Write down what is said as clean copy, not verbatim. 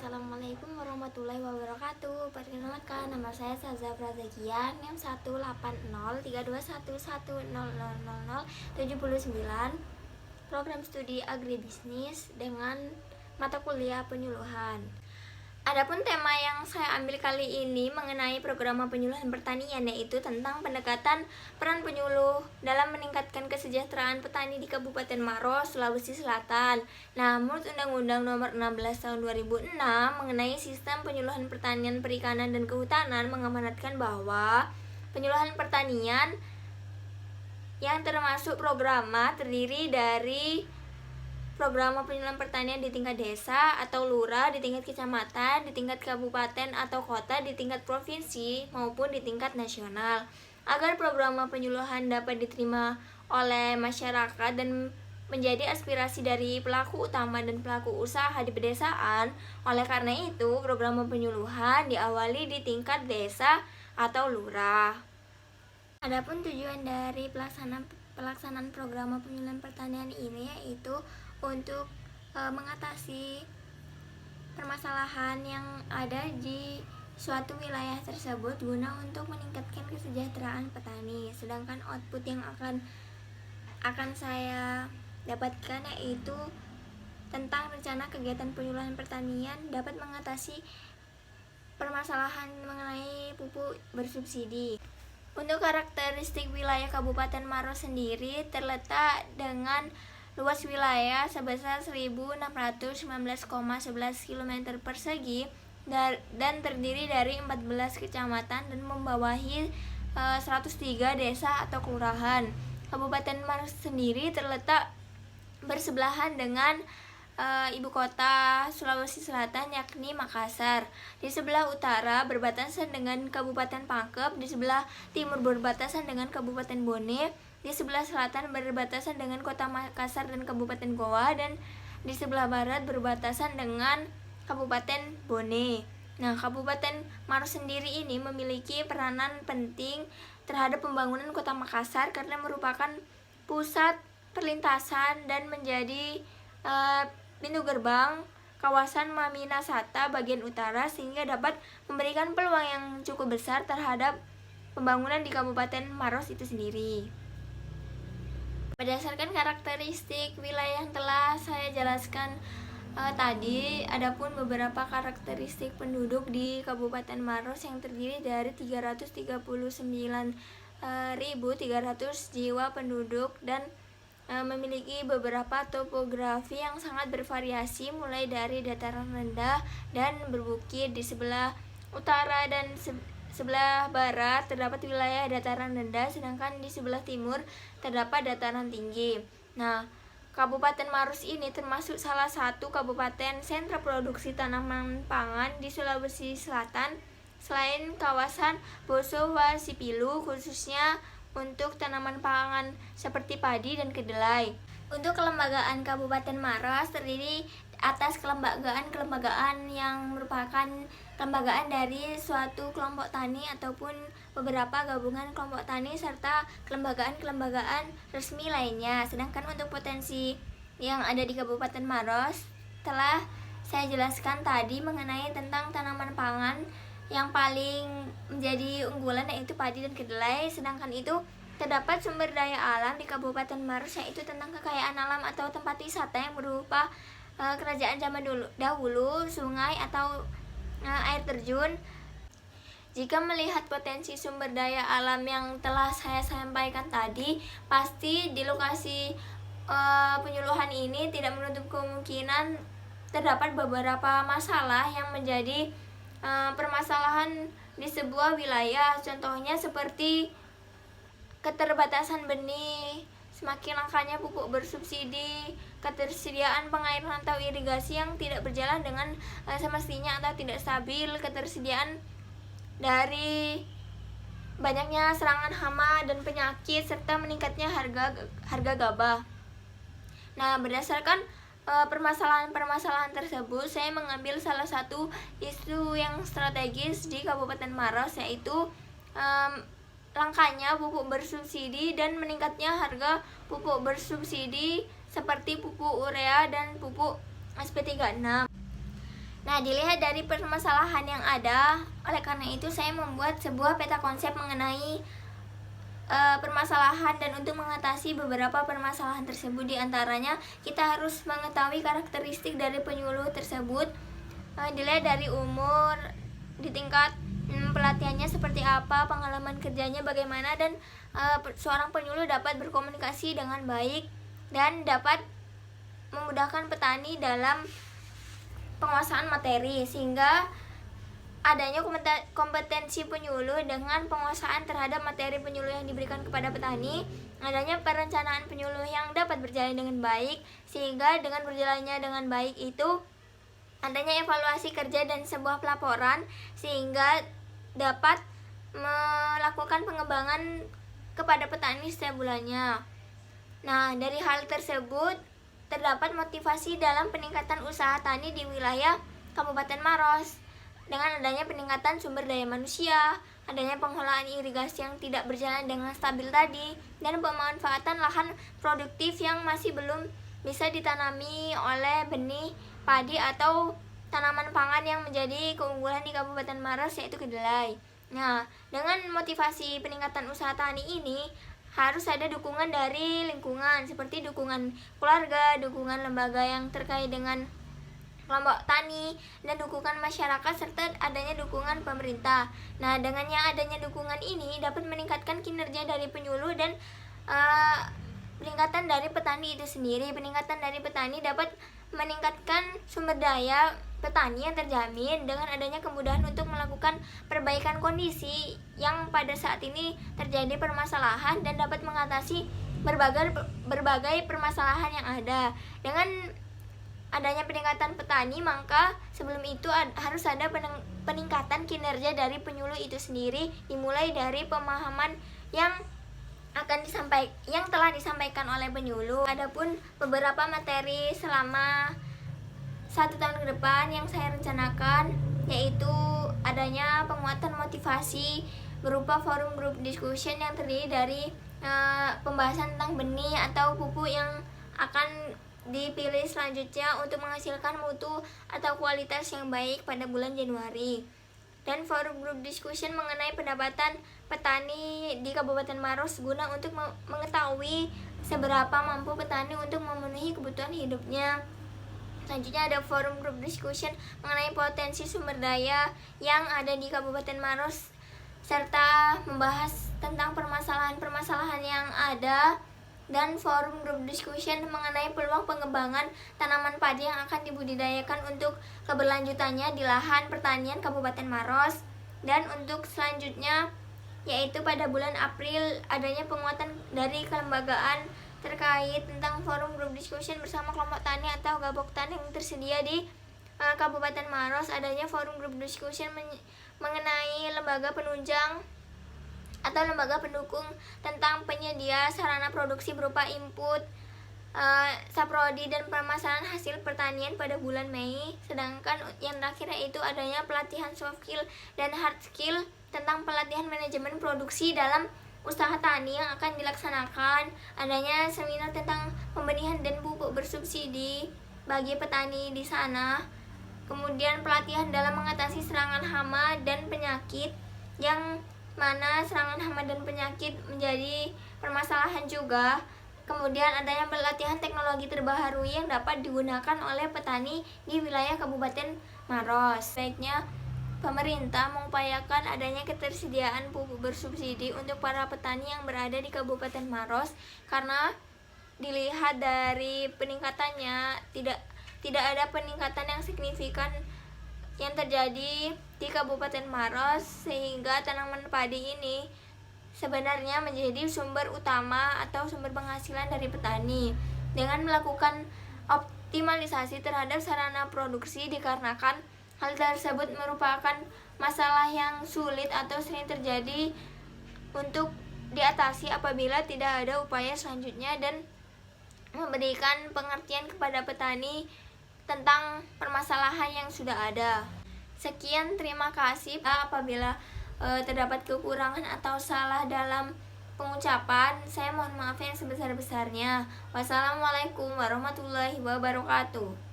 Assalamualaikum warahmatullahi wabarakatuh. Perkenalkan, nama saya Saza Prazakian, NIM 1803211000079, program studi agribisnis dengan mata kuliah penyuluhan. Adapun tema yang saya ambil kali ini mengenai program penyuluhan pertanian, yaitu tentang pendekatan peran penyuluh dalam meningkatkan kesejahteraan petani di Kabupaten Maros, Sulawesi Selatan. Nah, menurut Undang-Undang Nomor 16 Tahun 2006 mengenai sistem penyuluhan pertanian, perikanan, dan kehutanan mengamanatkan bahwa penyuluhan pertanian yang termasuk programa terdiri dari program penyuluhan pertanian di tingkat desa atau lurah, di tingkat kecamatan, di tingkat kabupaten atau kota, di tingkat provinsi maupun di tingkat nasional. Agar program penyuluhan dapat diterima oleh masyarakat dan menjadi aspirasi dari pelaku utama dan pelaku usaha di pedesaan, oleh karena itu program penyuluhan diawali di tingkat desa atau lurah. Adapun tujuan dari pelaksanaan program penyuluhan pertanian ini yaitu untuk mengatasi permasalahan yang ada di suatu wilayah tersebut guna untuk meningkatkan kesejahteraan petani. Sedangkan output yang akan saya dapatkan yaitu tentang rencana kegiatan penyuluhan pertanian dapat mengatasi permasalahan mengenai pupuk bersubsidi. Untuk karakteristik wilayah Kabupaten Maros sendiri terletak dengan luas wilayah sebesar 1.619,11 km persegi dan terdiri dari 14 kecamatan dan membawahi 103 desa atau kelurahan. Kabupaten Maros sendiri terletak bersebelahan dengan ibu kota Sulawesi Selatan yakni Makassar. Di sebelah utara berbatasan dengan Kabupaten Pangkep, di sebelah timur berbatasan dengan Kabupaten Bone, di sebelah selatan berbatasan dengan Kota Makassar dan Kabupaten Goa, dan di sebelah barat berbatasan dengan Kabupaten Bone. Nah, Kabupaten Maros sendiri ini memiliki peranan penting terhadap pembangunan Kota Makassar karena merupakan pusat perlintasan dan menjadi pintu gerbang kawasan Maminasata bagian utara, sehingga dapat memberikan peluang yang cukup besar terhadap pembangunan di Kabupaten Maros itu sendiri. Berdasarkan karakteristik wilayah yang telah saya jelaskan tadi, adapun beberapa karakteristik penduduk di Kabupaten Maros yang terdiri dari 339.300 jiwa penduduk dan memiliki beberapa topografi yang sangat bervariasi, mulai dari dataran rendah dan berbukit. Di sebelah utara dan sebelah barat terdapat wilayah dataran rendah, sedangkan di sebelah timur terdapat dataran tinggi. Nah, Kabupaten Maros ini termasuk salah satu kabupaten sentra produksi tanaman pangan di Sulawesi Selatan selain kawasan Poso Wasipilu, khususnya untuk tanaman pangan seperti padi dan kedelai. Untuk kelembagaan Kabupaten Maros terdiri atas kelembagaan yang merupakan kelembagaan dari suatu kelompok tani ataupun beberapa gabungan kelompok tani serta kelembagaan resmi lainnya. Sedangkan untuk potensi yang ada di Kabupaten Maros telah saya jelaskan tadi mengenai tentang tanaman pangan yang paling menjadi unggulan yaitu padi dan kedelai. Sedangkan itu terdapat sumber daya alam di Kabupaten Maros yaitu tentang kekayaan alam atau tempat wisata yang berupa kerajaan zaman dahulu, sungai atau air terjun. Jika melihat potensi sumber daya alam yang telah saya sampaikan tadi, pasti di lokasi penyuluhan ini tidak menutup kemungkinan terdapat beberapa masalah yang menjadi permasalahan di sebuah wilayah. Contohnya seperti keterbatasan benih, semakin langkanya pupuk bersubsidi, ketersediaan pengairan atau irigasi yang tidak berjalan dengan semestinya atau tidak stabil, ketersediaan dari banyaknya serangan hama dan penyakit, serta meningkatnya harga gabah. Nah, berdasarkan permasalahan-permasalahan tersebut, saya mengambil salah satu isu yang strategis di Kabupaten Maros, yaitu langkanya pupuk bersubsidi dan meningkatnya harga pupuk bersubsidi seperti pupuk urea dan pupuk SP36. Nah, dilihat dari permasalahan yang ada, oleh karena itu saya membuat sebuah peta konsep mengenai permasalahan, dan untuk mengatasi beberapa permasalahan tersebut diantaranya kita harus mengetahui karakteristik dari penyuluh tersebut, dilihat dari umur, di tingkat pelatihannya seperti apa, pengalaman kerjanya bagaimana, dan seorang penyuluh dapat berkomunikasi dengan baik dan dapat memudahkan petani dalam penguasaan materi, sehingga adanya kompetensi penyuluh dengan penguasaan terhadap materi penyuluh yang diberikan kepada petani, adanya perencanaan penyuluh yang dapat berjalan dengan baik, sehingga dengan berjalannya dengan baik itu adanya evaluasi kerja dan sebuah pelaporan, sehingga dapat melakukan pengembangan kepada petani setiap bulannya. Nah, dari hal tersebut terdapat motivasi dalam peningkatan usaha tani di wilayah Kabupaten Maros dengan adanya peningkatan sumber daya manusia, adanya pengelolaan irigasi yang tidak berjalan dengan stabil tadi, dan pemanfaatan lahan produktif yang masih belum bisa ditanami oleh benih padi atau tanaman pangan yang menjadi keunggulan di Kabupaten Maros, yaitu kedelai. Nah, dengan motivasi peningkatan usaha tani ini harus ada dukungan dari lingkungan seperti dukungan keluarga, dukungan lembaga yang terkait dengan kelompok tani, dan dukungan masyarakat serta adanya dukungan pemerintah. Nah, dengannya adanya dukungan ini dapat meningkatkan kinerja dari penyuluh dan peningkatan dari petani itu sendiri. Peningkatan dari petani dapat meningkatkan sumber daya petani yang terjamin dengan adanya kemudahan untuk melakukan perbaikan kondisi yang pada saat ini terjadi permasalahan, dan dapat mengatasi berbagai permasalahan yang ada. Dengan adanya peningkatan petani, maka sebelum itu harus ada peningkatan kinerja dari penyuluh itu sendiri, dimulai dari pemahaman yang telah disampaikan oleh penyuluh. Adapun beberapa materi selama 1 tahun ke depan yang saya rencanakan, yaitu adanya penguatan motivasi berupa forum group discussion yang terdiri dari pembahasan tentang benih atau pupuk yang akan dipilih selanjutnya untuk menghasilkan mutu atau kualitas yang baik pada bulan Januari, dan forum group discussion mengenai pendapatan petani di Kabupaten Maros guna untuk mengetahui seberapa mampu petani untuk memenuhi kebutuhan hidupnya. Selanjutnya ada forum group discussion mengenai potensi sumber daya yang ada di Kabupaten Maros, serta membahas tentang permasalahan-permasalahan yang ada, dan forum group discussion mengenai peluang pengembangan tanaman padi yang akan dibudidayakan untuk keberlanjutannya di lahan pertanian Kabupaten Maros. Dan untuk selanjutnya, yaitu pada bulan April, adanya penguatan dari kelembagaan terkait tentang forum group discussion bersama kelompok tani atau gabok tani yang tersedia di Kabupaten Maros. Adanya forum group discussion mengenai lembaga penunjang atau lembaga pendukung tentang penyedia sarana produksi berupa input, saprodi, dan permasalahan hasil pertanian pada bulan Mei. Sedangkan yang terakhir yaitu adanya pelatihan soft skill dan hard skill tentang pelatihan manajemen produksi dalam usaha tani yang akan dilaksanakan. Adanya seminar tentang pembenihan dan pupuk bersubsidi bagi petani di sana. Kemudian pelatihan dalam mengatasi serangan hama dan penyakit, yang mana serangan hama dan penyakit menjadi permasalahan juga. Kemudian adanya pelatihan teknologi terbaharui yang dapat digunakan oleh petani di wilayah Kabupaten Maros. Baiknya pemerintah mengupayakan adanya ketersediaan pupuk bersubsidi untuk para petani yang berada di Kabupaten Maros, karena dilihat dari peningkatannya tidak ada peningkatan yang signifikan yang terjadi di Kabupaten Maros, sehingga tanaman padi ini sebenarnya menjadi sumber utama atau sumber penghasilan dari petani. Dengan melakukan optimalisasi terhadap sarana produksi, dikarenakan hal tersebut merupakan masalah yang sulit atau sering terjadi untuk diatasi apabila tidak ada upaya selanjutnya dan memberikan pengertian kepada petani tentang permasalahan yang sudah ada. Sekian, terima kasih. Apabila terdapat kekurangan atau salah dalam pengucapan, saya mohon maaf yang sebesar-besarnya. Wassalamualaikum warahmatullahi wabarakatuh.